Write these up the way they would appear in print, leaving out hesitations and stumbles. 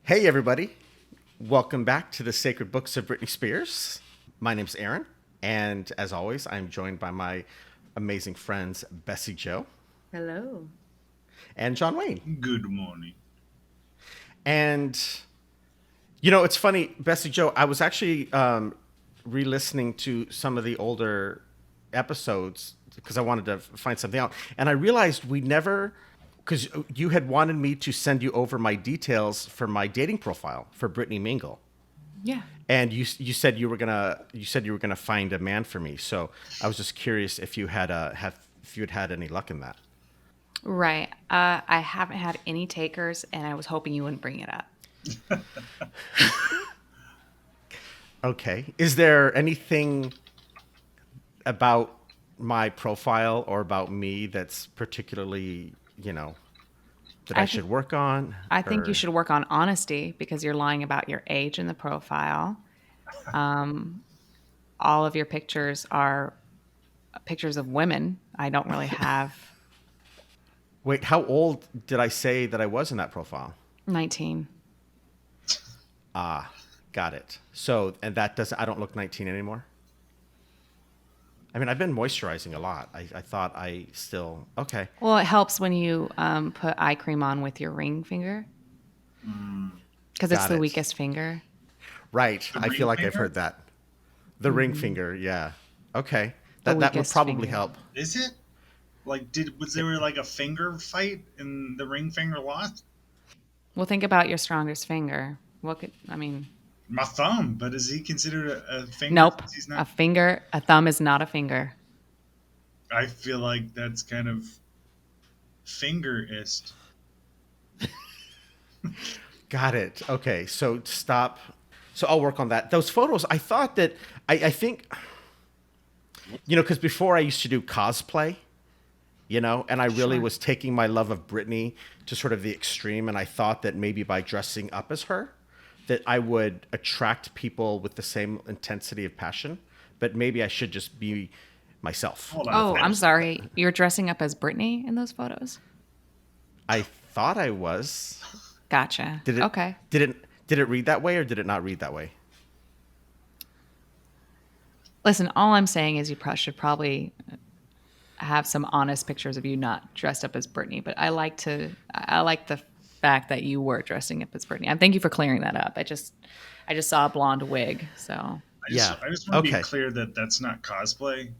Hey, everybody. Welcome back to the Sacred Books of Britney Spears. My name's Aaron, and as always, I'm joined by my amazing friends, Bessie Jo Hello. and John Wayne. Good morning. And, it's funny, Bessie Jo, I was actually re-listening to some of the older episodes because I wanted to find something out. And I realized because you had wanted me to send you over my details for my dating profile for Brittany Mingle. Yeah. And you said you were gonna find a man for me. So I was just curious if you had any luck in that. Right. I haven't had any takers, and I was hoping you wouldn't bring it up. Okay. Is there anything about my profile or about me that's particularly, that I should work on? I think you Or- should work on honesty because you're lying about your age in the profile. All of your pictures are pictures of women. I don't really have Wait, how old did I say that I was in that profile? 19. Got it. So, and I don't look 19 anymore? I mean, I've been moisturizing a lot. I thought I still, okay. Well, it helps when you put eye cream on with your ring finger because it's Got the it. weakest finger. Right. The I ring feel like I've finger? heard that. The ring finger, yeah. Okay. The That would weakest probably finger. help. Is it? Was there like a finger fight in the ring finger lost? Well, think about your strongest finger. My thumb, but is he considered a finger? Nope. Since he's A not. finger, a thumb is not a finger. I feel like that's kind of fingerist. Got it. Okay. So stop. So I'll work on that. Those photos, I thought that, I think, because before I used to do cosplay, and I really Sure. was taking my love of Britney to sort of the extreme. And I thought that maybe by dressing up as her, that I would attract people with the same intensity of passion. But maybe I should just be myself. Hold on. Oh, I'm sorry. You're dressing up as Britney in those photos? I thought I was. Gotcha. Did it? Okay. Did it read that way or did it not read that way? Listen, all I'm saying is you should probably have some honest pictures of you not dressed up as Britney. But I like the fact that you were dressing up as Britney. And thank you for clearing that up. I just saw a blonde wig, so Yeah. I just want to Okay. be clear that that's not cosplay.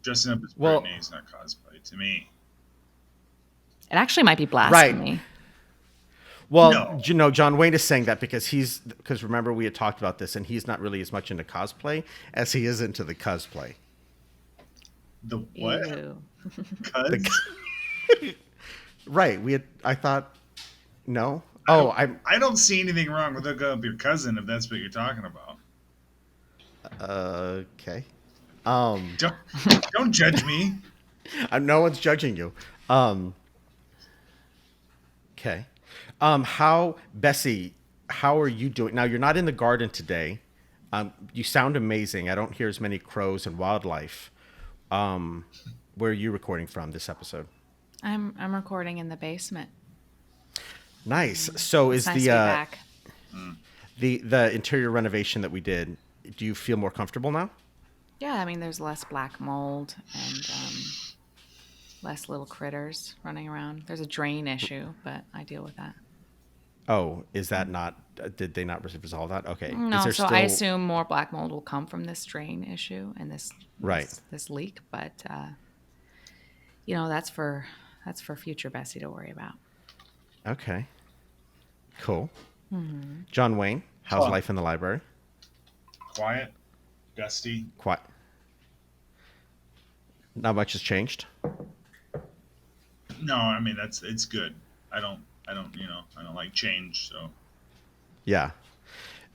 Dressing up as Well- Britney is not cosplay to me. it actually might be blasphemy. Well, No. John Wayne is saying that because remember we had talked about this, and he's not really as much into cosplay as he is into the cosplay. The what? Ew. Cuz? Right. I thought, no. Oh, I don't see anything wrong with hooking up your cousin if that's what you're talking about. okay. Don't judge me. No one's judging you. Okay. Bessie, how are you doing? Now, you're not in the garden today. You sound amazing. I don't hear as many crows and wildlife. Where are you recording from this episode? I'm recording in the basement. Nice. So It's is nice to be back. the interior renovation that we did, do you feel more comfortable now? Yeah, I mean, there's less black mold and less little critters running around. There's a drain issue, but I deal with that. Oh, is that not, did they not resolve that? Okay. No, Is there so still, I assume more black mold will come from this drain issue and Right. this leak, but that's for future Bessie to worry about. Okay. Cool. John Wayne, how's Fun. life in the library? Quiet, dusty. Quiet. Not much has changed. No, I mean it's good. I don't like change. So Yeah.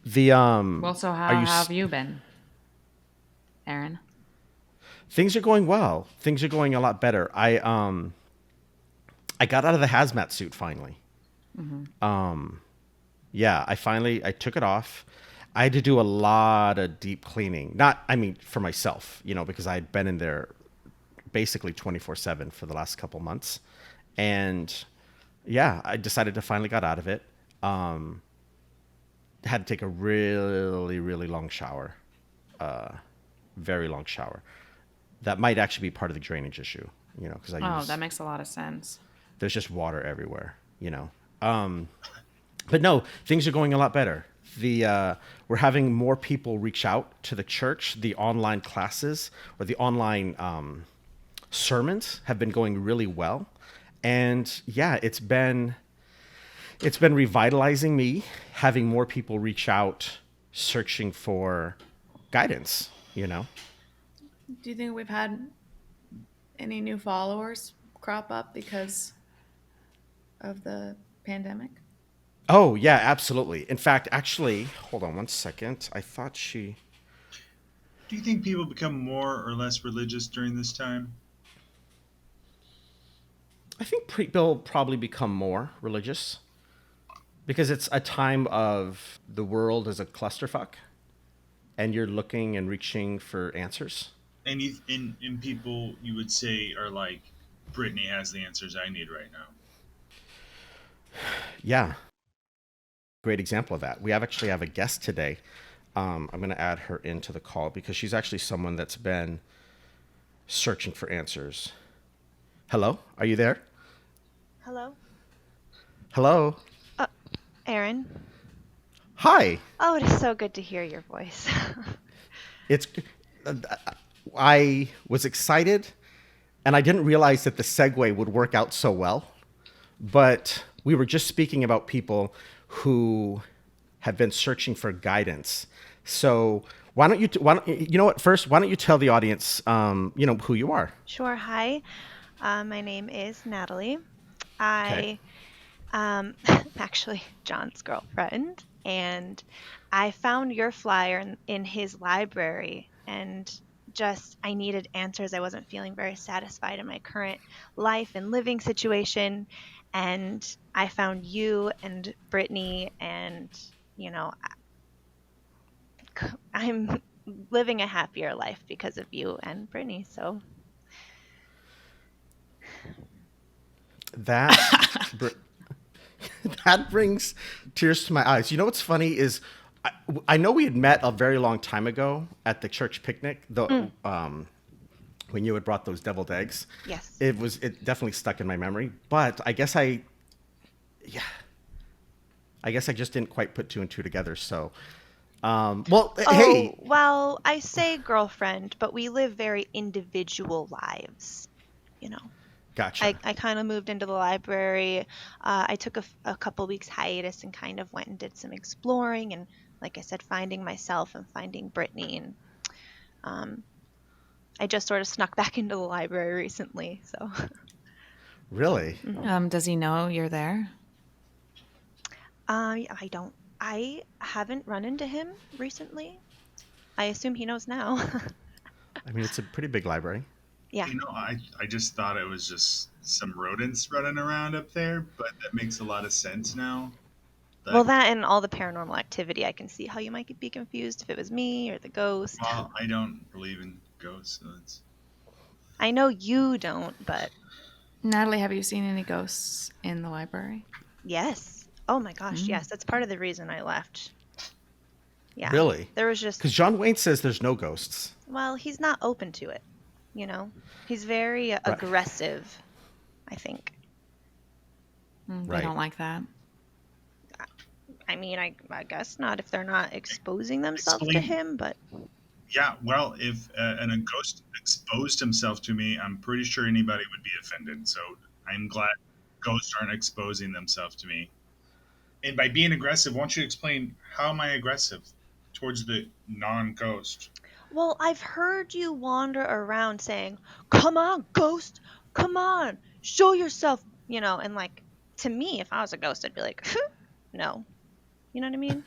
The Well, so how are you have you been, Aaron? Things are going well. Things are going a lot better. I got out of the hazmat suit finally. Yeah, I took it off. I had to do a lot of deep cleaning. For myself, because I had been in there basically 24/7 for the last couple months. And yeah, I decided to finally got out of it. Um, Had to take a really, really long shower, very long shower. That might actually be part of the drainage issue, because Oh, that makes a lot of sense. there's just water everywhere. But no, things are going a lot better. We're having more people reach out to the church. The online classes or the online sermons have been going really well, and yeah, it's been revitalizing me, having more people reach out, searching for guidance. Do you think we've had any new followers crop up because of the pandemic? Oh yeah, absolutely. In fact, actually, hold on one second. I thought she. Do you think people become more or less religious during this time? I think they'll probably become more religious because it's a time of the world as a clusterfuck, and you're looking and reaching for answers. And in people you would say are like, Brittany has the answers I need right now. Yeah, great example of that. We actually have a guest today. I'm going to add her into the call because she's actually someone that's been searching for answers. Hello, are you there? Hello? Hello. Aaron? Hi. Oh, it is so good to hear your voice. It's. I was excited, and I didn't realize that the segue would work out so well. But we were just speaking about people who have been searching for guidance. So why don't you? You know what? First, why don't you tell the audience, who you are? Sure. Hi. My name is Natalie. Okay. I am actually John's girlfriend, and I found your flyer in his library, and just I needed answers. I wasn't feeling very satisfied in my current life and living situation, and I found you and Brittany, and you know, I'm living a happier life because of you and Brittany. So That br- that brings tears to my eyes. You know what's funny is I know we had met a very long time ago at the church picnic. When you had brought those deviled eggs, yes. it definitely stuck in my memory. But yeah, I guess I just didn't quite put two and two together. So, well, Oh, hey, well, I say girlfriend, but we live very individual lives, you know. I, gotcha. I kind of moved into the library. I took a couple weeks hiatus and kind of went and did some exploring and, like I said, finding myself and finding Brittany. And um, I just sort of snuck back into the library recently. So, Really? Does he know you're there? I don't, I haven't run into him recently. I assume he knows now. I mean, it's a pretty big library. Yeah. I just thought it was just some rodents running around up there, but that makes a lot of sense now. Well, That, that and all the paranormal activity, I can see how you might be confused if it was me or the ghost. well, I don't believe in ghosts, so it's I know you don't, but Natalie, have you seen any ghosts in the library? yes. Oh my gosh, Mm. yes. That's part of the reason I left. Yeah. Really? There was just, Because John Wayne says there's no ghosts. well, he's not open to it, you know? He's very Right. aggressive, I think. They Right. don't like that. I mean, I guess not if they're not exposing themselves to explain. him, but Yeah, well, if a ghost exposed himself to me, I'm pretty sure anybody would be offended. So I'm glad ghosts aren't exposing themselves to me. And by being aggressive, why don't you explain how am I aggressive towards the non-ghost? well, I've heard you wander around saying, "Come on, ghost, come on, show yourself," and like to me, if I was a ghost, I'd be like, no. You know what I mean?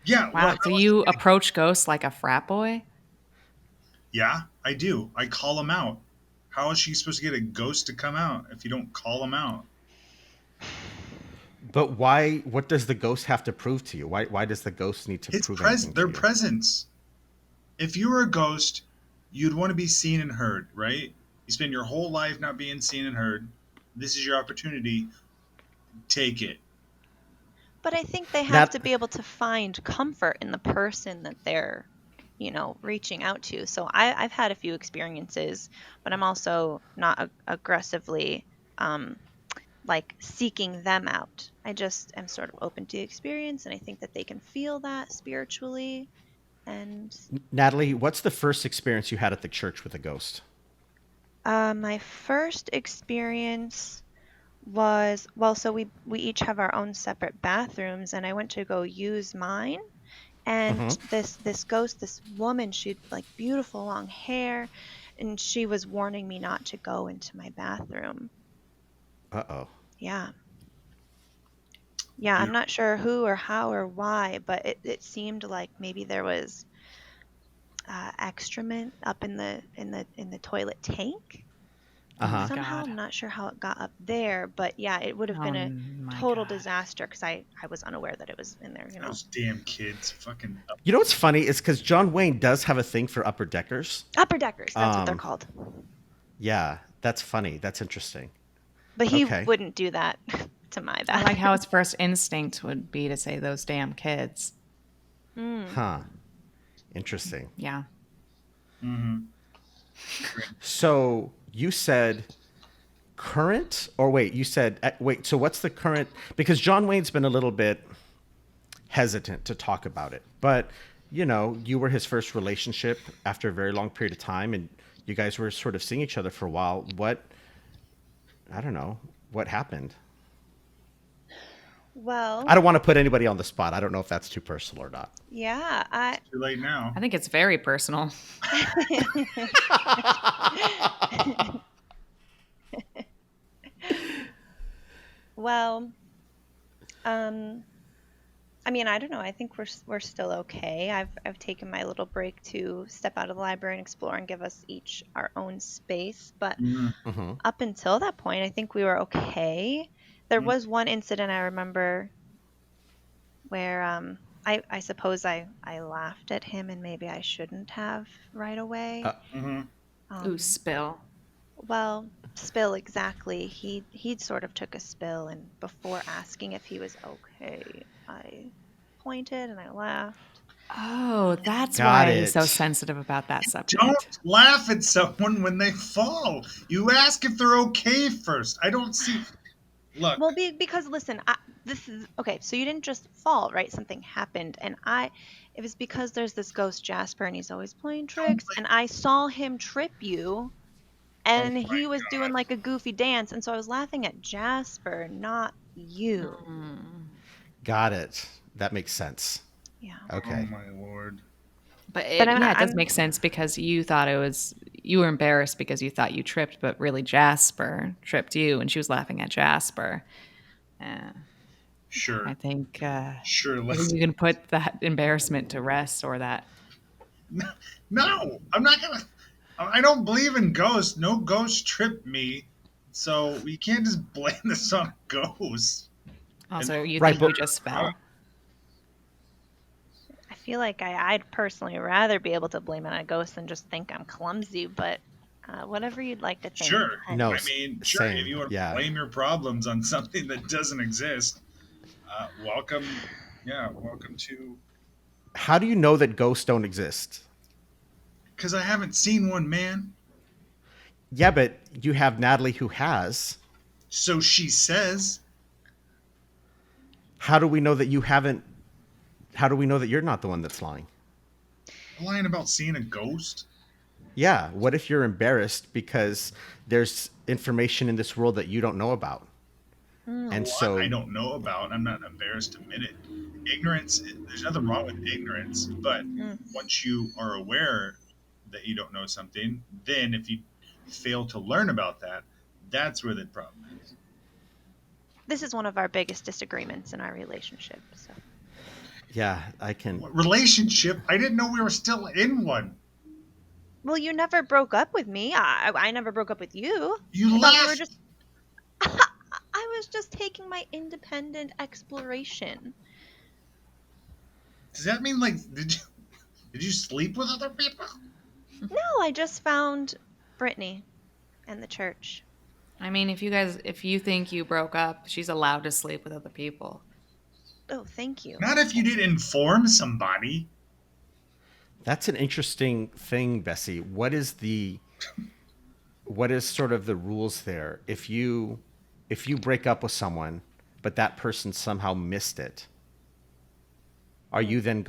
Yeah, well, Wow. So you approach ghosts like a frat boy? yeah, I do. I call them out. How is she supposed to get a ghost to come out if you don't call them out? But why? What does the ghost have to prove to you? Why does the ghost need to prove anything Their to you? presence. If you were a ghost, you'd want to be seen and heard, right? You spend your whole life not being seen and heard. This is your opportunity. take it. But I think they have Nat, to be able to find comfort in the person that they're, reaching out to. So I've had a few experiences, but I'm also not aggressively like seeking them out. I just am sort of open to the experience, and I think that they can feel that spiritually. And Natalie, what's the first experience you had at the church with a ghost? my first experience was, well, so we each have our own separate bathrooms, and I went to go use mine. And Mm-hmm. this ghost, this woman, she'd like beautiful long hair, and she was warning me not to go into my bathroom. Uh-oh. Yeah. Yeah, Yeah. I'm not sure who or how or why, but it seemed like maybe there was excrement up in the toilet tank Uh-huh. somehow. God. I'm not sure how it got up there, but yeah, it would have Oh been a my total God. disaster because I was unaware that it was in there. Those damn kids, fucking. You know what's funny is because John Wayne does have a thing for upper deckers. Upper deckers, that's what they're Um, called. yeah, that's funny. That's interesting. But he Okay. wouldn't do that to my I bathroom. like how his first instinct would be to say those damn kids. Huh. Interesting. Yeah. Mm-hmm. So you said current, or wait, you said, wait, so what's the current? Because John Wayne's been a little bit hesitant to talk about it, but you were his first relationship after a very long period of time, and you guys were sort of seeing each other for a while. I don't know, what happened? Well, I don't want to put anybody on the spot. I don't know if that's too personal or not. yeah, Too late now. I think it's very personal. well, I mean, I don't know. I think we're still okay. I've taken my little break to step out of the library and explore and give us each our own space. But Mm-hmm. up until that point, I think we were okay. There was one incident I remember where I suppose I laughed at him, and maybe I shouldn't have right away. Mm-hmm. Ooh, spill. Well, spill exactly. He'd sort of took a spill, and before asking if he was okay, I pointed and I laughed. Oh, that's Got why he's so it. sensitive about that subject. Don't laugh at someone when they fall. You ask if they're okay first. I don't see. Look, Well, because listen, this is okay. So you didn't just fall, right? Something happened, and it was because there's this ghost Jasper, and he's always playing tricks, and I saw him trip you, oh and my he was doing God. like a goofy dance, and so I was laughing at Jasper, not you. Got it. That makes sense. Yeah. Oh Okay. my Lord. But But yeah, it does I'm make sense because you thought you were embarrassed because you thought you tripped, but really Jasper tripped you, and she was laughing at Jasper. Sure. I think Sure. I think you can put that embarrassment to rest, or that. No, I'm not gonna. I don't believe in ghosts. No ghost tripped me, so we can't just blame this on ghosts. Also, you Right, think but you just fell. I feel like I'd personally rather be able to blame it on a ghost than just think I'm clumsy, but whatever you'd like to think. Sure. No, I mean, sure. If same. you want to Yeah. blame your problems on something that doesn't exist, welcome. Yeah, welcome to. How do you know that ghosts don't exist? Because I haven't seen one, man. Yeah, but you have Natalie who has. So she says. How do we know that you haven't? How do we know that you're not the one that's lying? Lying about seeing a ghost? Yeah. What if you're embarrassed because there's information in this world that you don't know about? And so, I don't know about. I'm not embarrassed to admit it. Ignorance, there's nothing wrong with ignorance, but once you are aware that you don't know something, then if you fail to learn about that, that's where the problem is. This is one of our biggest disagreements in our relationship. So. yeah, I can. What relationship? I didn't know we were still in one. Well, you never broke up with me. I never broke up with you. You I thought we were laughed. just. I was just taking my independent exploration. Does that mean did you sleep with other people? No, I just found Britney and the church. I mean, if you think you broke up, she's allowed to sleep with other people. Oh, thank you. Not if you did inform somebody. That's an interesting thing, Bessie. What is sort of the rules there? If you break up with someone, but that person somehow missed it, are you then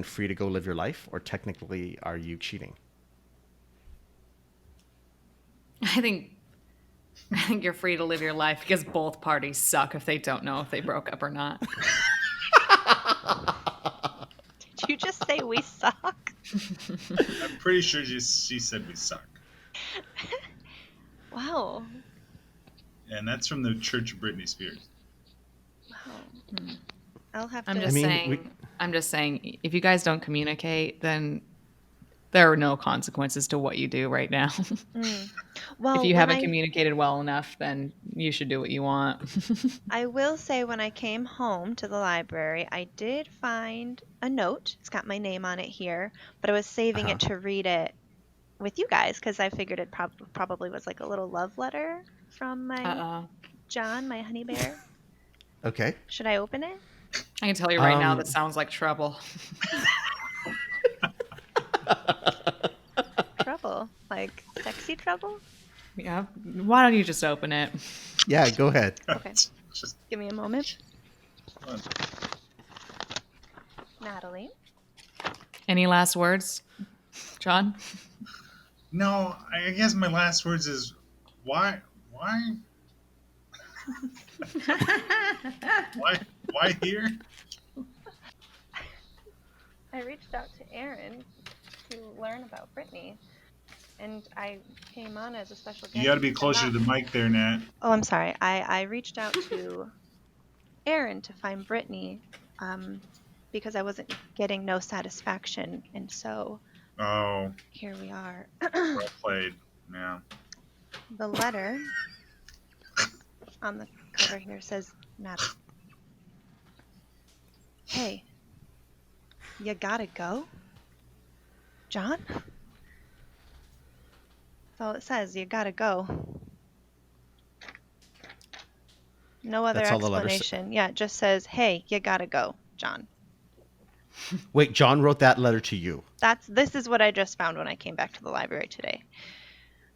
free to go live your life, or technically are you cheating? I think you're free to live your life because both parties suck if they don't know if they broke up or not. Did you just say we suck? I'm pretty sure she said we suck. Wow. And that's from the Church of Britney Spears. Wow. I'll have to. I'm just saying, if you guys don't communicate, then there are no consequences to what you do right now. Well, if you haven't communicated well enough, then you should do what you want. I will say when I came home to the library, I did find a note. It's got my name on it here, but I was saving it to read it with you guys because I figured it probably was like a little love letter from my John, my honey bear. Okay. Should I open it? I can tell you right now that sounds like trouble. Trouble? Like sexy trouble? Yeah. Why don't you just open it? Yeah, go ahead. Okay. Just give me a moment. Natalie. Any last words, John? No, I guess my last words is why why here? I reached out to Aaron to learn about Britney, and I came on as a special guest. You got to be closer to the mic there, Nat. Oh, I'm sorry. I reached out to Aaron to find Britney because I wasn't getting no satisfaction, and so here we are. Well played. Yeah. The letter on the cover here says, Natalie. Hey, you gotta go? John? That's all it says. You gotta go. No other That's all the letter explanation. Yeah, it just says, hey, you gotta go, John. Wait, John wrote that letter to you. This is what I just found when I came back to the library today.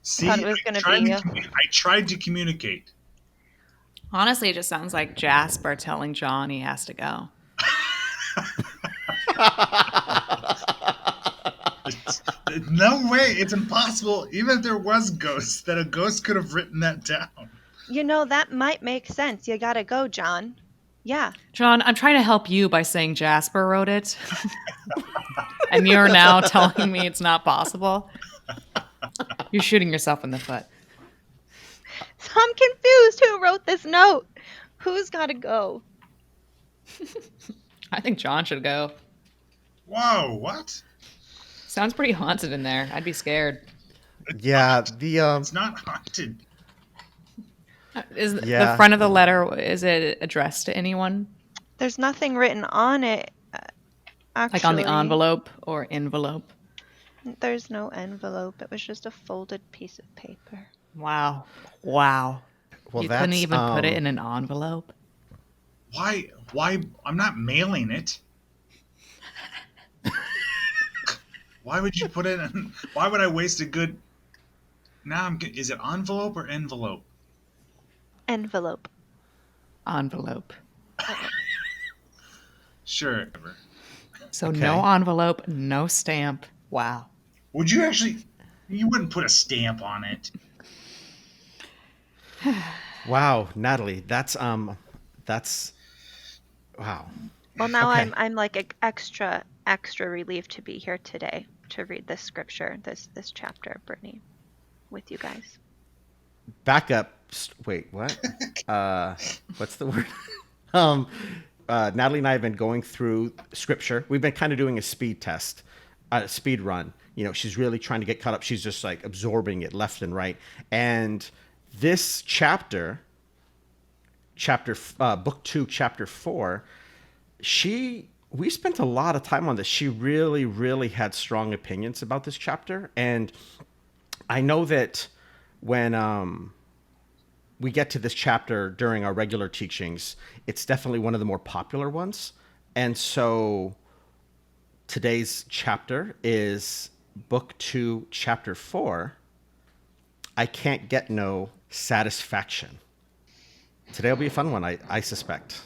See, I thought it was going to be. I tried to communicate. Honestly, it just sounds like Jasper telling John he has to go. No way, it's impossible. Even if there was ghosts, that a ghost could have written that down. You know, that might make sense. You gotta go, John. Yeah. John, I'm trying to help you by saying Jasper wrote it. And you're now telling me it's not possible. You're shooting yourself in the foot. So I'm confused. Who wrote this note? Who's gotta go? I think John should go. Whoa, what? Sounds pretty haunted in there. I'd be scared. Yeah, It's not haunted. The front of the letter, is it addressed to anyone? There's nothing written on it, actually. Like on the envelope or envelope? There's no envelope. It was just a folded piece of paper. Wow. Well, You couldn't even put it in an envelope? Why? I'm not mailing it. Why would you put it in? Why would I waste a good... Is it envelope or envelope? Envelope. Envelope. Sure. So Okay. no envelope, no stamp. Wow. Would you actually... You wouldn't put a stamp on it. Wow, Natalie, that's wow. Well, now Okay. I'm like extra relieved to be here today to read this scripture, this chapter of Britney with you guys. Back up. Wait, what? What's the word? Natalie and I have been going through scripture. We've been kind of doing a speed test, speed run. You know, she's really trying to get caught up. She's just like absorbing it left and right. And this book 2, chapter 4, we spent a lot of time on this. She really, really had strong opinions about this chapter. And I know that when we get to this chapter during our regular teachings, it's definitely one of the more popular ones. And so today's chapter is Book 2, Chapter 4. I can't get no satisfaction. Today will be a fun one, I suspect.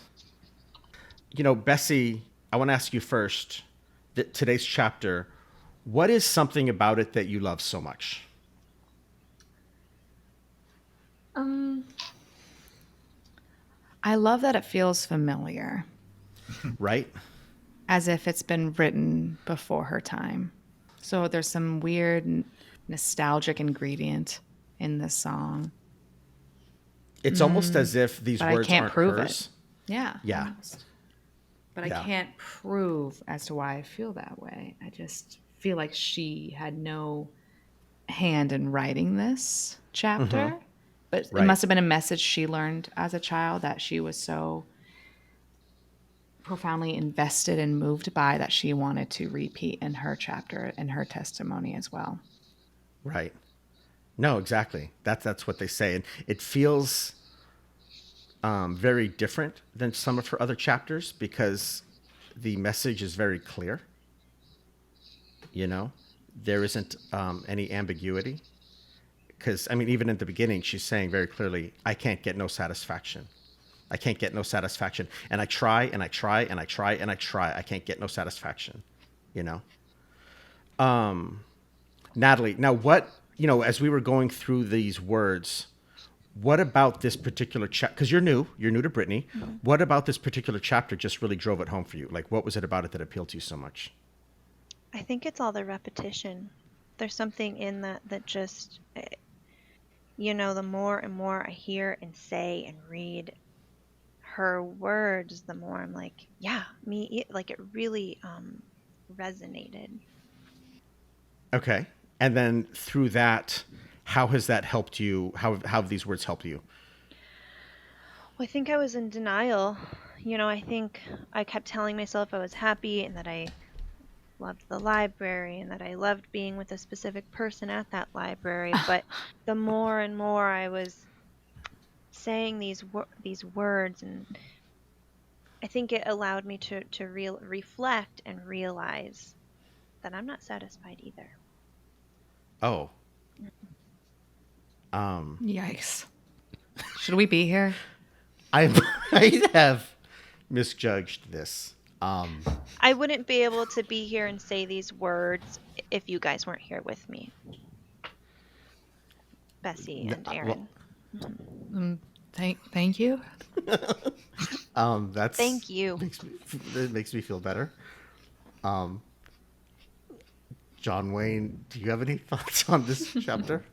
Bessie, I want to ask you first, today's chapter, what is something about it that you love so much? I love that it feels familiar, Right? as if it's been written before her time. So there's some weird nostalgic ingredient in this song, It's almost as if these but I words can't aren't prove hers. it. Yeah. Yeah. Almost. But Yeah. I can't prove as to why I feel that way. I just feel like she had no hand in writing this chapter, but it Right. must have been a message she learned as a child that she was so profoundly invested and moved by that she wanted to repeat in her chapter and her testimony as well. Right. No, exactly. That's what they say. And it feels very different than some of her other chapters because the message is very clear. There isn't any ambiguity. Because, I mean, even in the beginning, she's saying very clearly, I can't get no satisfaction. I can't get no satisfaction. And I try and I try and I try and I try. I can't get no satisfaction, you know? Natalie, now as we were going through these words, what about this particular chapter? Because you're new to Britney. Mm-hmm. What about this particular chapter just really drove it home for you? Like, what was it about it that appealed to you so much? I think it's all the repetition. There's something in that just, the more and more I hear and say and read her words, the more I'm like, yeah, like it really resonated. Okay. And then through that, how has that helped you? How have these words helped you? Well, I think I was in denial. I think I kept telling myself I was happy and that I loved the library and that I loved being with a specific person at that library. But the more and more I was saying these words, and I think it allowed me to reflect and realize that I'm not satisfied either. Oh, Yikes. Should we be here? I might have misjudged this. I wouldn't be able to be here and say these words if you guys weren't here with me, Bessie and Aaron. Thank you. That's Thank you. It makes me feel better. John Wayne, do you have any thoughts on this chapter?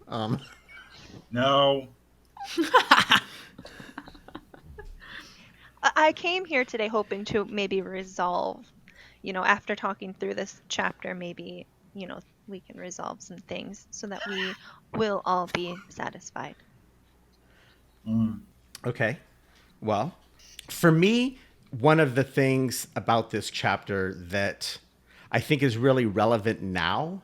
No. I came here today hoping to maybe resolve, after talking through this chapter, maybe, we can resolve some things so that we will all be satisfied. Okay. Well, for me, one of the things about this chapter that I think is really relevant now,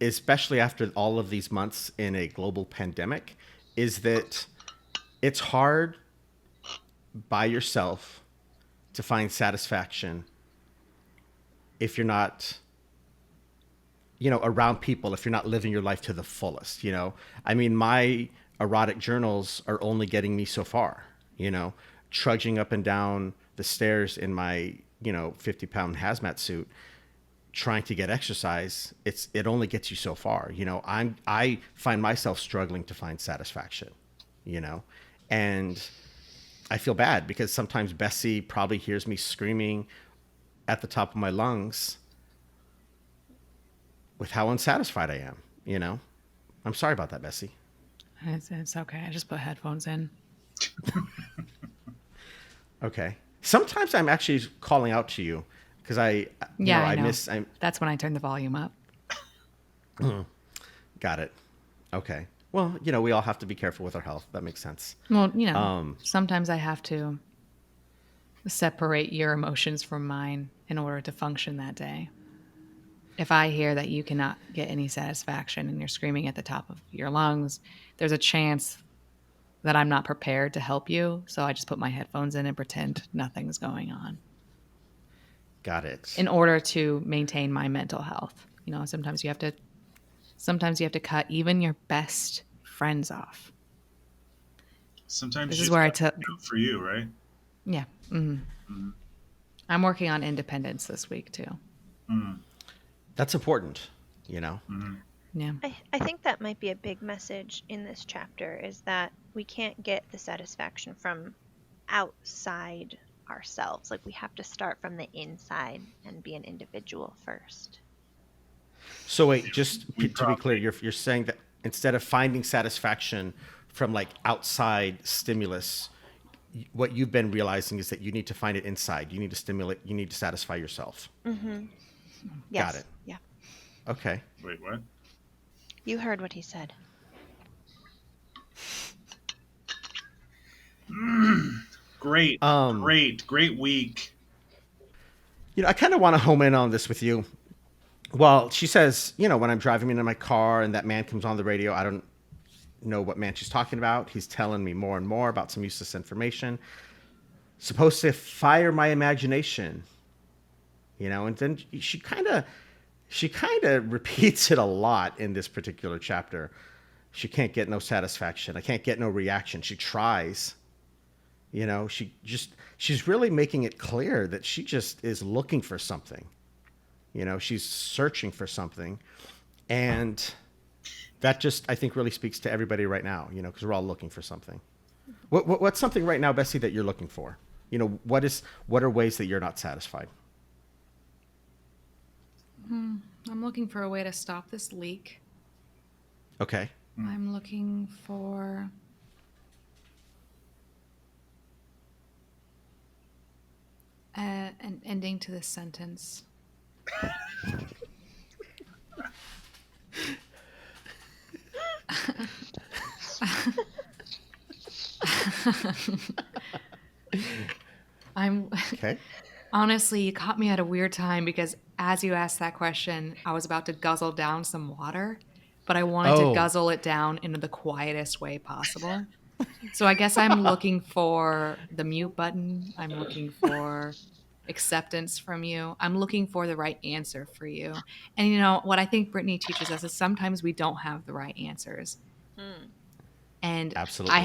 especially after all of these months in a global pandemic, is that it's hard by yourself to find satisfaction if you're not around people, if you're not living your life to the fullest. I mean, my erotic journals are only getting me so far, trudging up and down the stairs in my 50-pound hazmat suit trying to get exercise. It only gets you so far. I find myself struggling to find satisfaction, and I feel bad because sometimes Bessie probably hears me screaming at the top of my lungs with how unsatisfied I am. I'm sorry about that, Bessie. It's okay. I just put headphones in. Okay. Sometimes I'm actually calling out to you because I know. That's when I turn the volume up. Got it. Okay. Well, we all have to be careful with our health. That makes sense. Well, sometimes I have to separate your emotions from mine in order to function that day. If I hear that you cannot get any satisfaction and you're screaming at the top of your lungs, there's a chance that I'm not prepared to help you. So I just put my headphones in and pretend nothing's going on Got it. in order to maintain my mental health. Sometimes you have to cut even your best friends off. Sometimes This you is just where I gotta took, do it for you, right? yeah. I'm working on independence this week too. That's important, Yeah. I think that might be a big message in this chapter, is that we can't get the satisfaction from outside ourselves. Like, we have to start from the inside and be an individual first. So wait, just We to be clear, probably- you're saying that instead of finding satisfaction from like outside stimulus, what you've been realizing is that you need to find it inside. You need to stimulate. You need to satisfy yourself. Yes. Got it. Yeah. Okay. Wait, what? You heard what he said. Great, great week. I kind of want to home in on this with you. Well, she says, when I'm driving in my car and that man comes on the radio, I don't know what man she's talking about. He's telling me more and more about some useless information. Supposed to fire my imagination, and then she kind of repeats it a lot in this particular chapter. She can't get no satisfaction. I can't get no reaction. She tries. She's really making it clear that she just is looking for something. She's searching for something. And that just, I think, really speaks to everybody right now, because we're all looking for something. What's something right now, Bessie, that you're looking for? What are ways that you're not satisfied? I'm looking for a way to stop this leak. Okay. I'm looking for an ending to this sentence. Okay. Honestly, you caught me at a weird time, because as you asked that question, I was about to guzzle down some water, but I wanted to guzzle it down in the quietest way possible. So I guess I'm looking for the mute button. I'm looking for acceptance from you. I'm looking for the right answer for you. And what I think Brittany teaches us is sometimes we don't have the right answers. And Absolutely. I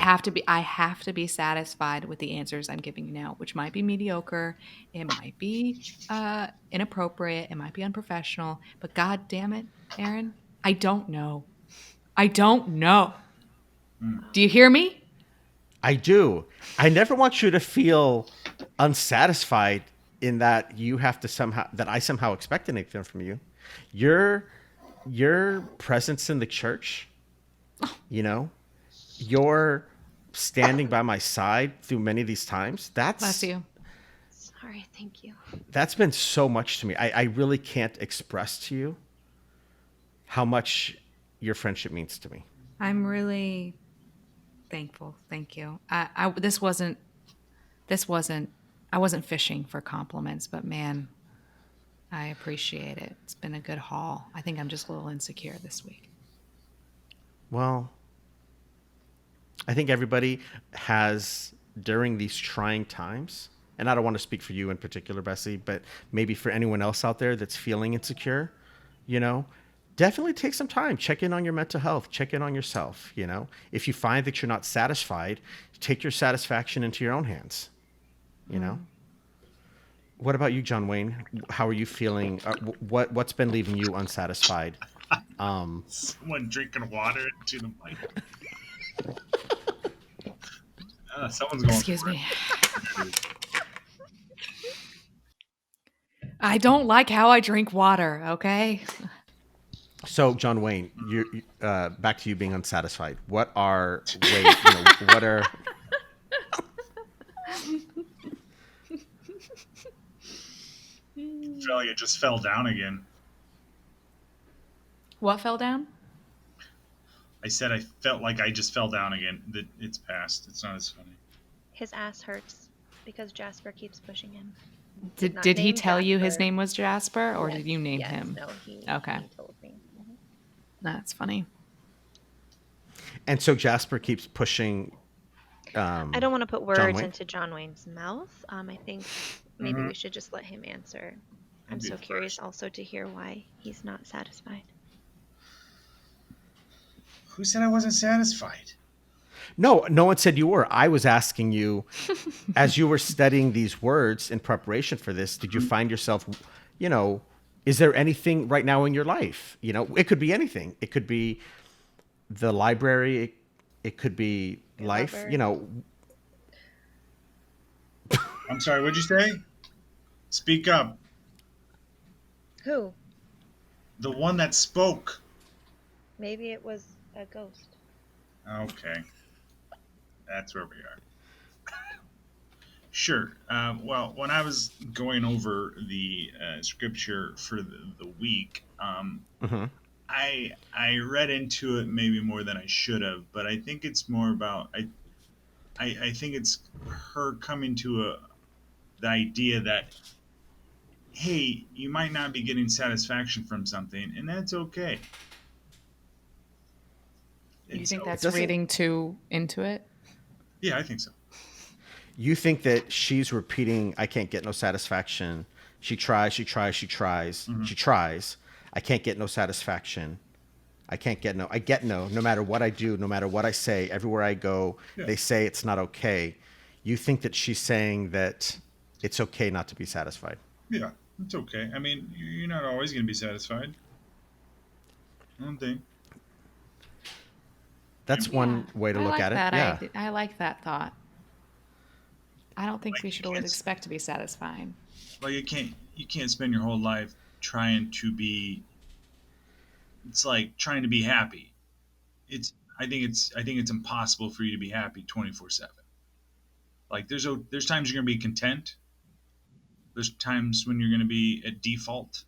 have to be satisfied with the answers I'm giving you now, which might be mediocre, it might be inappropriate, it might be unprofessional, but God damn it, Aaron, I don't know. Do you hear me? I do. I never want you to feel unsatisfied in that you have to I somehow expect anything from you. Your presence in the church, your standing by my side through many of these times, Bless you. Sorry, thank you. that's been so much to me. I really can't express to you how much your friendship means to me. I'm really thankful. Thank you. I wasn't fishing for compliments, but man, I appreciate it. It's been a good haul. I think I'm just a little insecure this week. Well, I think everybody has, during these trying times, and I don't want to speak for you in particular, Bessie, but maybe for anyone else out there that's feeling insecure, definitely take some time. Check in on your mental health. Check in on yourself. If you find that you're not satisfied, take your satisfaction into your own hands. What about you, John Wayne? How are you feeling? What's been leaving you unsatisfied? Someone drinking water into the mic. Someone's going. Excuse me. I don't like how I drink water, okay? So, John Wayne, you back to you being unsatisfied. What are ways? What are? I feel like it just fell down again. What fell down? I said I felt like I just fell down again. It's past. It's not as funny. His ass hurts because Jasper keeps pushing him. Did he name tell you his Jasper. name was Jasper, or Yes, did you name yes, him? No, he told me. That's funny. And so Jasper keeps pushing I don't want to put John words Wayne? into John Wayne's mouth. I think maybe Mm-hmm. we should just let him answer. I'm I'd be so the curious first. also to hear why he's not satisfied. Who said I wasn't satisfied? No, no one said you were. I was asking you, as you were studying these words in preparation for this, did you find yourself, you know, is there anything right now in your life? You know, it could be anything. It could be the library. It could be Your life. lover? You know, I'm sorry, what'd you say? Speak up. Who? The one that spoke. Maybe it was a ghost. Okay, that's where we are. Sure. Well, when I was going over the scripture for the week, mhm. I read into it maybe more than I should have, but I think it's more about I think it's her coming to the idea that hey, you might not be getting satisfaction from something, and that's okay. You And think so, It that's doesn't. reading too into it? yeah, I think so. You think that she's repeating, "I can't get no satisfaction." She tries. She tries. She tries. Hmm. She tries. I can't get no satisfaction. I can't get no. I get no. No matter what I do, no matter what I say, everywhere I go, Yeah, they say it's not okay. You think that she's saying that it's okay not to be satisfied. yeah, it's okay. I mean, you're not always going to be satisfied. I don't think. That's Yeah, one way to I look like at it. that. Yeah. I like that thought. I don't think Like we you should always can't. expect to be satisfied. Well, you can't spend your whole life trying to be. It's like trying to be happy. It's I think it's impossible for you to be happy 24/7. Like there's times you're gonna be content. There's times when you're gonna be at default,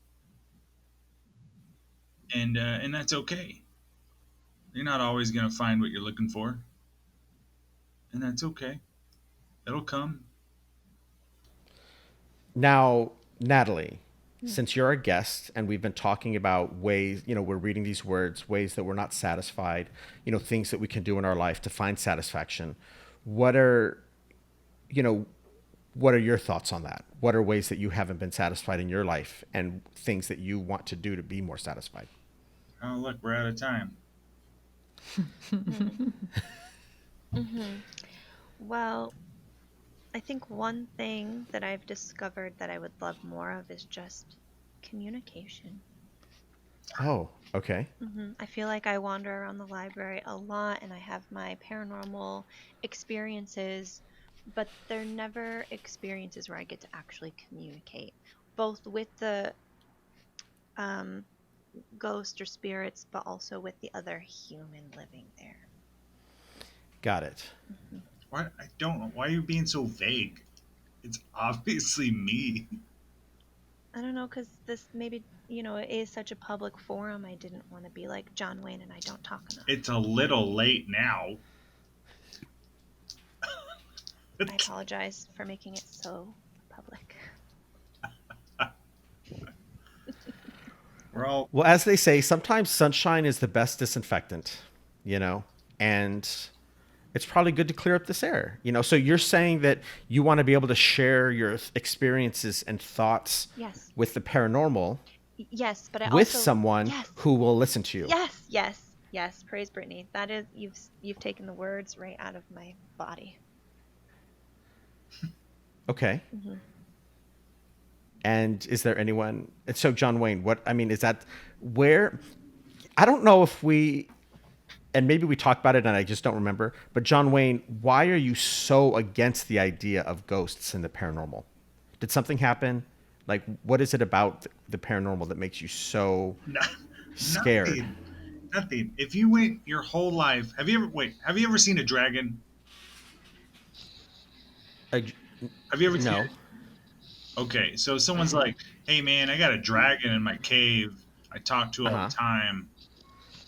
and that's okay. You're not always gonna find what you're looking for, and that's okay. It'll come. Now, Natalie, since you're a guest and we've been talking about ways, we're reading these words, ways that we're not satisfied, things that we can do in our life to find satisfaction. What are, you know, what are your thoughts on that? What are ways that you haven't been satisfied in your life and things that you want to do to be more satisfied? Oh look, we're out of time. Hmm. Mm-hmm. Well, I think one thing that I've discovered that I would love more of is just communication. Oh, okay. I feel like I wander around the library a lot and I have my paranormal experiences, but they're never experiences where I get to actually communicate, both with the um, ghost or spirits, but also with the other human living there. Got it. Mhm. Why I don't know. Why are you being so vague? It's obviously me. I don't know, because this maybe, it is such a public forum. I didn't want to be like John Wayne and I don't talk enough. It's a little late now. I apologize for making it so public. We're all Well, as they say, sometimes sunshine is the best disinfectant, you know, and it's probably good to clear up this air, So you're saying that you want to be able to share your experiences and thoughts Yes. with the paranormal Yes, but I with also someone yes. who will listen to you. Yes, yes, yes. Praise Brittany. That is you've taken the words right out of my body. Okay. Hmm. And is there anyone? And so, John Wayne, what I mean is that where I don't know if we, and maybe we talked about it and I just don't remember, but John Wayne, why are you so against the idea of ghosts and the paranormal? Did something happen? Like, what is it about the paranormal that makes you so scared? nothing. Nothing. If you went your whole life, have you ever seen a dragon? Uh, Have you ever seen no. it? Okay, so someone's like, "Hey man, I got a dragon in my cave. I talk to Uh all the huh. time."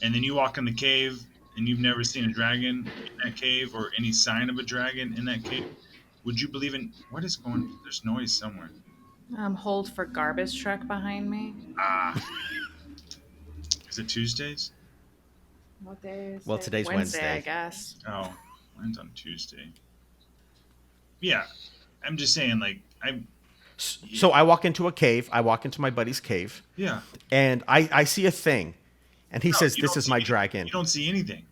And then you walk in the cave and you've never seen a dragon in that cave or any sign of a dragon in that cave. Would you believe in what is going? There's noise somewhere. Hold for garbage truck behind me. Ah, is it Tuesdays? What day is Well, it? today's Wednesday, I Wednesday. guess. Oh, mine's on Tuesday. Yeah, I'm just saying, like, So I walk into a cave. I walk into my buddy's cave, yeah. and I see a thing, and he No, says, you "This don't is see my you dragon." don't see anything.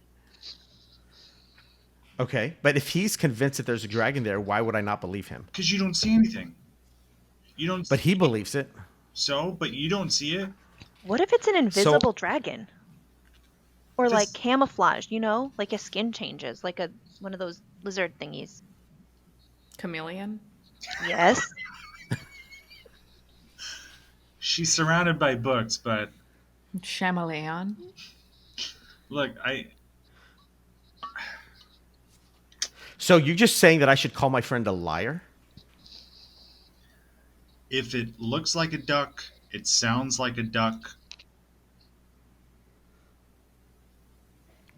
Okay, but if he's convinced that there's a dragon there, why would I not believe him? Because you don't see anything. You don't But see he believes it. but you don't see it. What if it's an So invisible dragon? Or like This camouflage, like your skin changes, like a one of those lizard thingies. Chameleon. Yes. she's surrounded by books, but Chameleon. look, so you're just saying that I should call my friend a liar? if it looks like a duck, it sounds like a duck.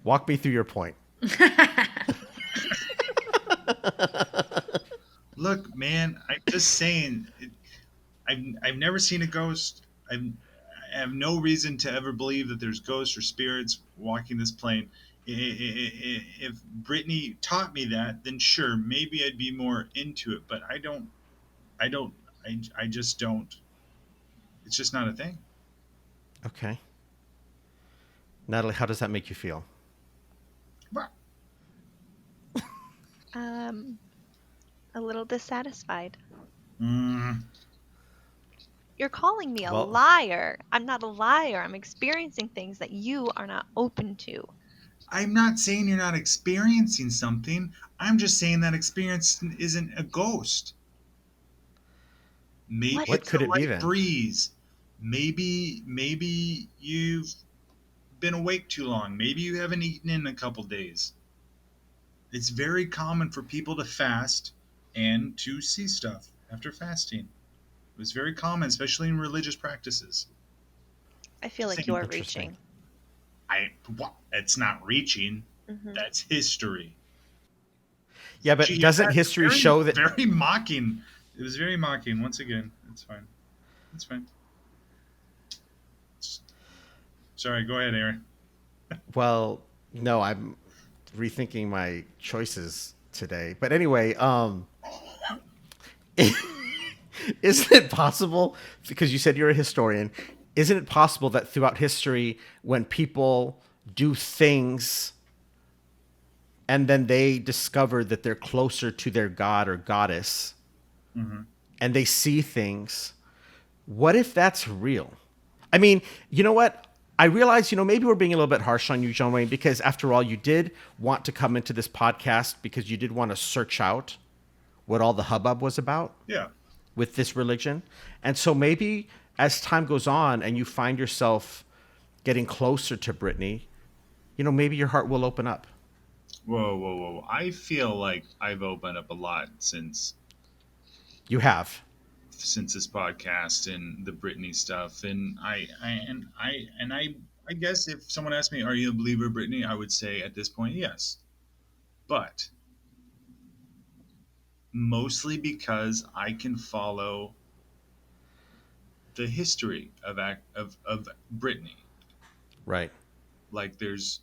Walk me through your point. Look, man, I'm just saying. I've never seen a ghost. I have no reason to ever believe that there's ghosts or spirits walking this plane. If Brittany taught me that, then sure, maybe I'd be more into it. But I don't. I don't. I just don't. It's just not a thing. Okay. Natalie, how does that make you feel? Well, Um, a little dissatisfied. mm, You're calling me a Well, liar. I'm not a liar. I'm experiencing things that you are not open to. I'm not saying you're not experiencing something. I'm just saying that experience isn't a ghost. Maybe What? what it's could a it be light then? breeze. Maybe you've been awake too long. Maybe you haven't eaten in a couple days. It's very common for people to fast and to see stuff after fasting. It was very common, especially in religious practices. I feel like Saying you're Interesting. reaching. it's not reaching. Hmm. That's history. Yeah, but Gee, yeah, doesn't that's history show that? very mocking. It was very mocking. Once again, it's fine. It's fine. Sorry, go ahead, Aaron. Well, no, I'm rethinking my choices today. But anyway, isn't it possible, because you said you're a historian, isn't it possible that throughout history, when people do things and then they discover that they're closer to their god or goddess Mm-hmm. and they see things, what if that's real? I mean, you know what? I realize, maybe we're being a little bit harsh on you, John Wayne, because after all, you did want to come into this podcast because you did want to search out what all the hubbub was about Yeah. with this religion. And so maybe as time goes on and you find yourself getting closer to Brittany, maybe your heart will open up. Whoa, whoa, whoa! I feel like I've opened up a lot You have. since this podcast and the Britney stuff, and I guess if someone asked me, "Are you a believer, Britney?" I would say at this point, yes, but mostly because I can follow the history of Britney. Right. Like there's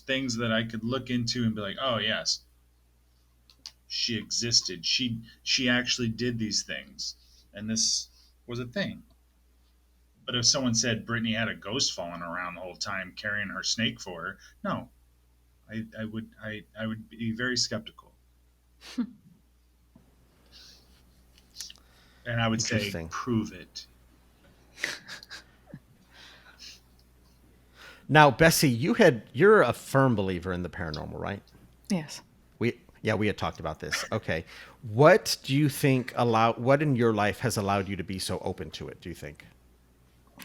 things that I could look into and be like, "Oh yes, she existed. She actually did these things, and this was a thing." But if someone said Brittany had a ghost following around the whole time carrying her snake for her, no, I would be very skeptical, and I would say Interesting. prove it. Now, Bessie, you're a firm believer in the paranormal, right? Yes. We had talked about this. Okay. What do you think what in your life has allowed you to be so open to it, do you think?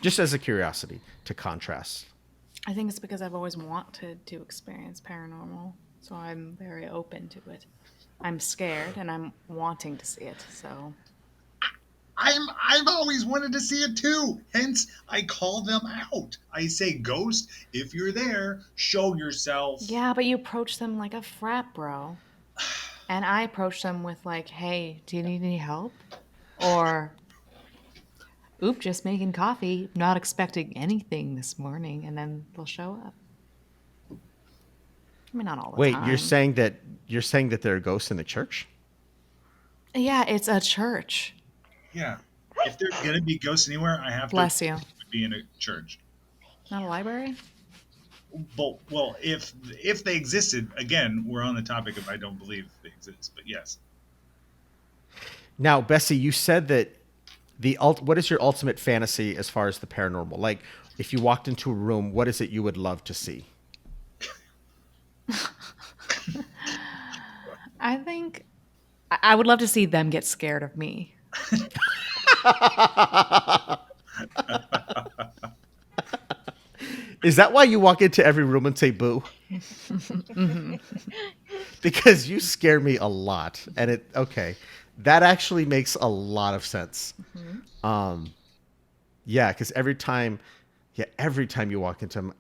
Just as a curiosity to contrast. I think it's because I've always wanted to experience paranormal, so I'm very open to it. I'm scared and I'm wanting to see it, so. I've always wanted to see it too. Hence, I call them out. I say, "Ghost, if you're there, show yourself." Yeah, but you approach them like a frat bro. And I approach them with like, hey, do you need any help? Or, oop, just making coffee, not expecting anything this morning, and then they'll show up. I mean, not all the Wait, time. you're saying that there are ghosts in the church? Yeah, it's a church. Yeah. If there's gonna be ghosts anywhere, I have to Bless you. assume it would be in a church. Not a library? But, well, if they existed, again, we're on the topic of I don't believe they exist, but yes. Now, Bessie, you said that what is your ultimate fantasy as far as the paranormal? Like, if you walked into a room, what is it you would love to see? I think I would love to see them get scared of me. Is that why you walk into every room and say boo? Because you scare me a lot, and okay, that actually makes a lot of sense. Yeah, because every time you walk into,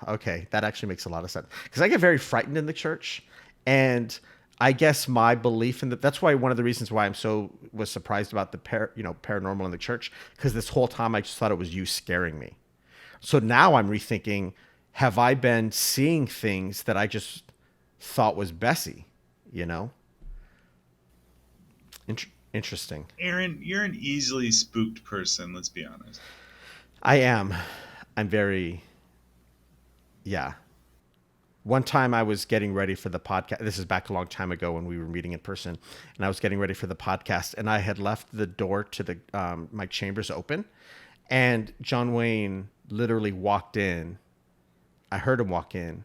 okay, that actually makes a lot of sense. Because I get very frightened in the church, and I guess my belief in that's why one of the reasons why was surprised about the paranormal in the church, because this whole time I just thought it was you scaring me. So now I'm rethinking, have I been seeing things that I just thought was Bessie, you know? Interesting. Aaron, you're an easily spooked person, let's be honest. I am. I'm very, yeah. One time I was getting ready for the podcast. This is back a long time ago when we were meeting in person, and I was getting ready for the podcast, and I had left the door to the my chambers open, and John Wayne literally walked in. I heard him walk in,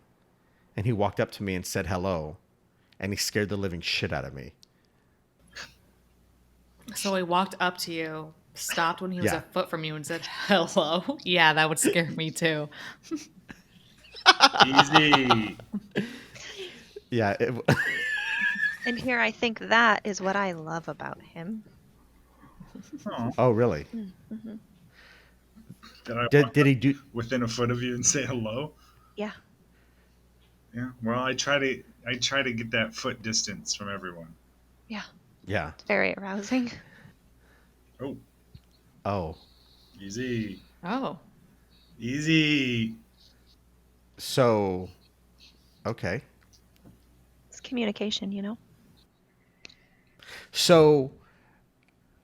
and he walked up to me and said hello, and he scared the living shit out of me. So he walked up to you, stopped when he was Yeah. a foot from you, and said, "Hello." Yeah, that would scare me too. Easy. Yeah. And here I think that is what I love about him. Oh, Oh, really? Mm-hmm. did I walk Did he do? within a foot of you and say hello? Yeah. Yeah. Well, I try to get that foot distance from everyone. Yeah. Yeah. It's very arousing. Oh, Oh. easy. Oh. Easy. So. Okay. It's communication, you know? So,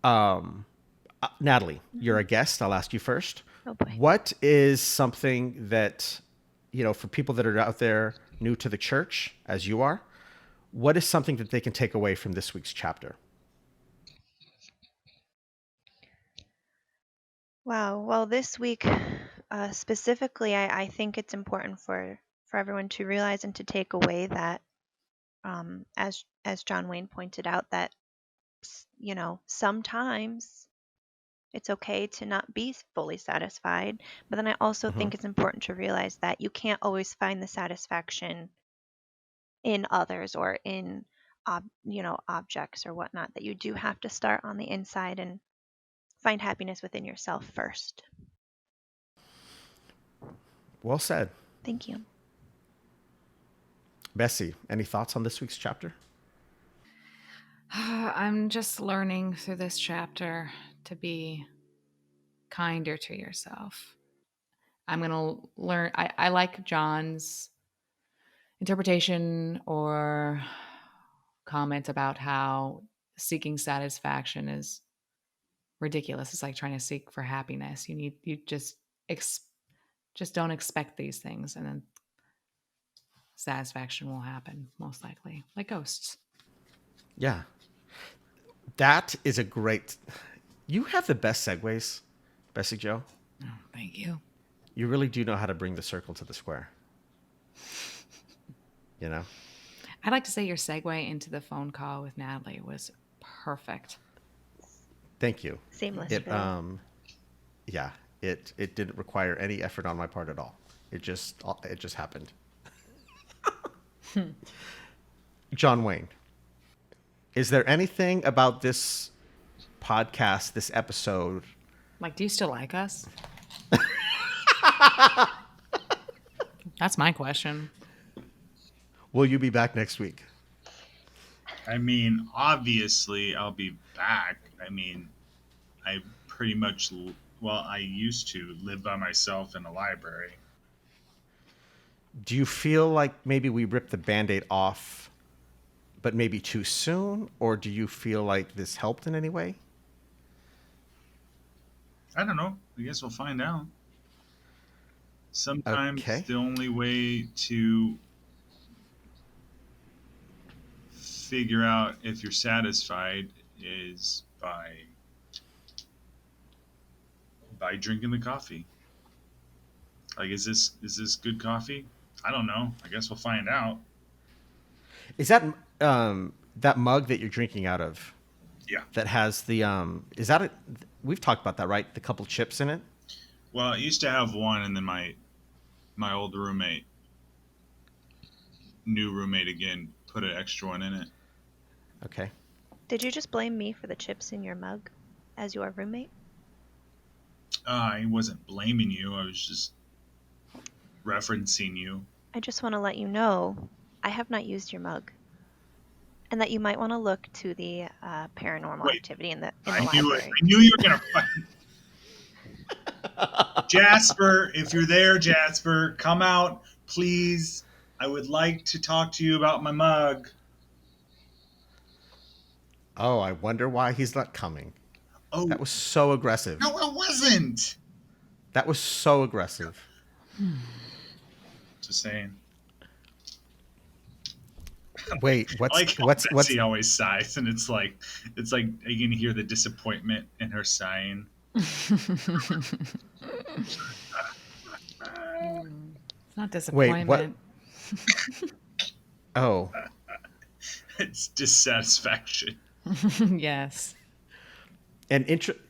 Natalie, you're a guest. I'll ask you first. Oh boy. What is something that, for people that are out there new to the church, as you are, what is something that they can take away from this week's chapter? Wow. Well, this week specifically, I think it's important for everyone to realize and to take away that, as John Wayne pointed out, that sometimes it's okay to not be fully satisfied. But then I also Mm-hmm. think it's important to realize that you can't always find the satisfaction in others or in objects or whatnot. That you do have to start on the inside and find happiness within yourself first. Well said. Thank you. Bessie, any thoughts on this week's chapter? I'm just learning through this chapter to be kinder to yourself. I'm going to learn. I like John's interpretation or comment about how seeking satisfaction is ridiculous. It's like trying to seek for happiness. You just don't expect these things, and then satisfaction will happen, most likely, like ghosts. Yeah. That is a great. You have the best segues, Bessie Jo. Oh, thank you. You really do know how to bring the circle to the square. I'd like to say your segue into the phone call with Natalie was perfect. Thank you. Seamless. It Really. yeah, it didn't require any effort on my part at all. It just happened. John Wayne, is there anything about this podcast, this episode? Like, do you still like us? That's my question. Will you be back next week? I mean, obviously, I'll be back. I mean, I pretty much, well, I used to live by myself in a library. Do you feel like maybe we ripped the Band-Aid off, but maybe too soon? Or do you feel like this helped in any way? I don't know. I guess we'll find out. Sometimes Okay. the only way to figure out if you're satisfied is by drinking the coffee. Like, is this good coffee? I don't know. I guess we'll find out. Is that that mug that you're drinking out of Yeah. that has the is that we've talked about that, right? The couple chips in it? Well, I used to have one, and then my old roommate, new roommate again, put an extra one in it. Okay. Did you just blame me for the chips in your mug as your roommate? I wasn't blaming you. I was just referencing you. I just want to let you know I have not used your mug. And that you might want to look to the paranormal Wait. activity in the I knew it. library. I knew you were gonna fucking Jasper. If you're there, Jasper, come out, please. I would like to talk to you about my mug. Oh, I wonder why he's not coming. Oh, That was so aggressive. no, it wasn't. That was so aggressive. Just saying. Wait, I like how what's Betsy always sighs, and it's like you can hear the disappointment in her sighing. It's not Wait, disappointment. what? Oh, It's dissatisfaction. Yes. and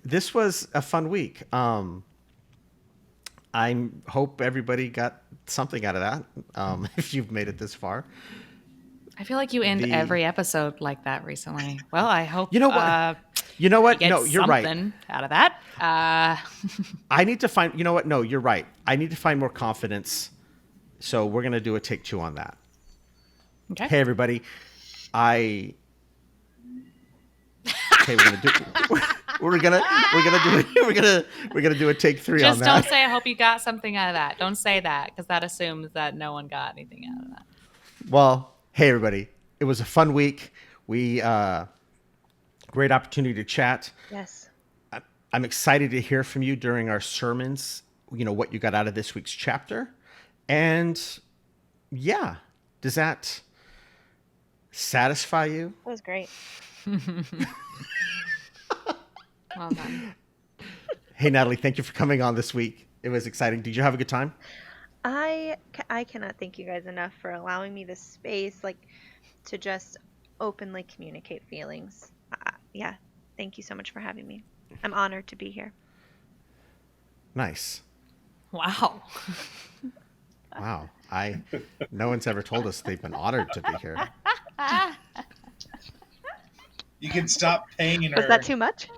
this was a fun week. I hope everybody got something out of that. If you've made it this far. I feel like you end The- every episode like that recently. Well, I hope You know what? You know what? get No, you're right. something out of that. I need to find. You know what? No, you're right. I need to find more confidence. So we're gonna do a take 2 on that. Okay. Hey, everybody. Okay, we're gonna do. We're gonna do a take 3 Just on don't that. say I hope you got something out of that. Don't say that because that assumes that no one got anything out of that. Well, hey, everybody. It was a fun week. We great opportunity to chat. Yes. I'm excited to hear from you during our sermons. You know what you got out of this week's chapter, and yeah, does that satisfy you? That was great. Well done. Hey, Natalie, thank you for coming on this week. It was exciting. Did you have a good time? I cannot thank you guys enough for allowing me this space, like, to just openly communicate feelings. Yeah, thank you so much for having me. I'm honored to be here. Nice. Wow. Wow. No one's ever told us they've been honored to be here. You can stop paying her. Was that too much?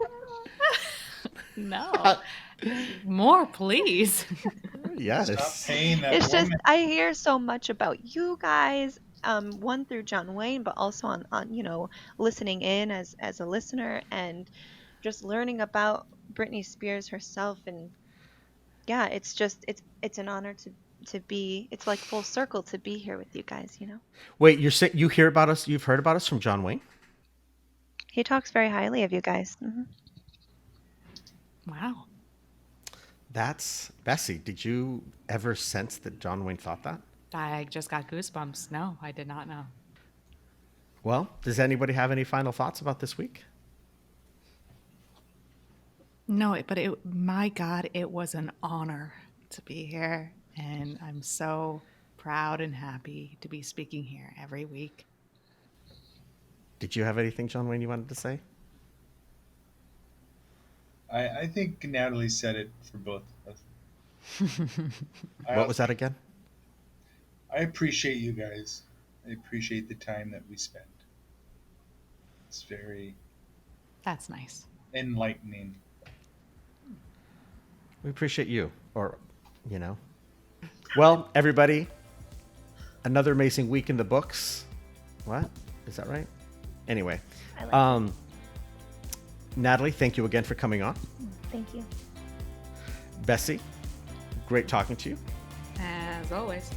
No. More, please. Stop Yes. paying that It's just woman. I hear so much about you guys, one through John Wayne, but also on listening in as a listener and just learning about Britney Spears herself. And yeah, it's an honor to be. It's like full circle to be here with you guys. Wait, you're saying you hear about us? You've heard about us from John Wayne? He talks very highly of you guys. Wow. That's Bessie. Did you ever sense that John Wayne thought that? I just got goosebumps. No, I did not know. Well, does anybody have any final thoughts about this week? No, but my God, it was an honor to be here. And I'm so proud and happy to be speaking here every week. Did you have anything, John Wayne, you wanted to say? I think Natalie said it for both of us. What was that again? I appreciate you guys. I appreciate the time that we spend. It's very That's nice. enlightening. We appreciate you. Well, everybody, another amazing week in the books. What? Is that right? Anyway. I like Natalie, thank you again for coming on. Thank you. Bessie, great talking to you. As always.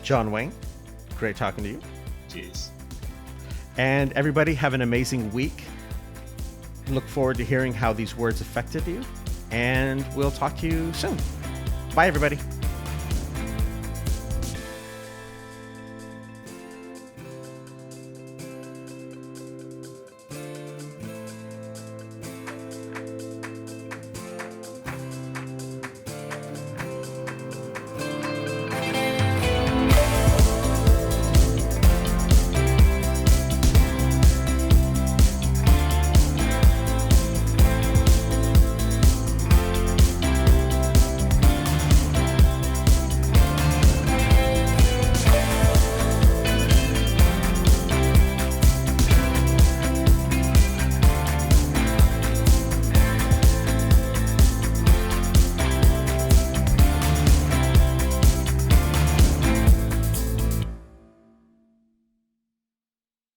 John Wayne, great talking to you. Jeez. And everybody, have an amazing week. Look forward to hearing how these words affected you. And we'll talk to you soon. Bye, everybody.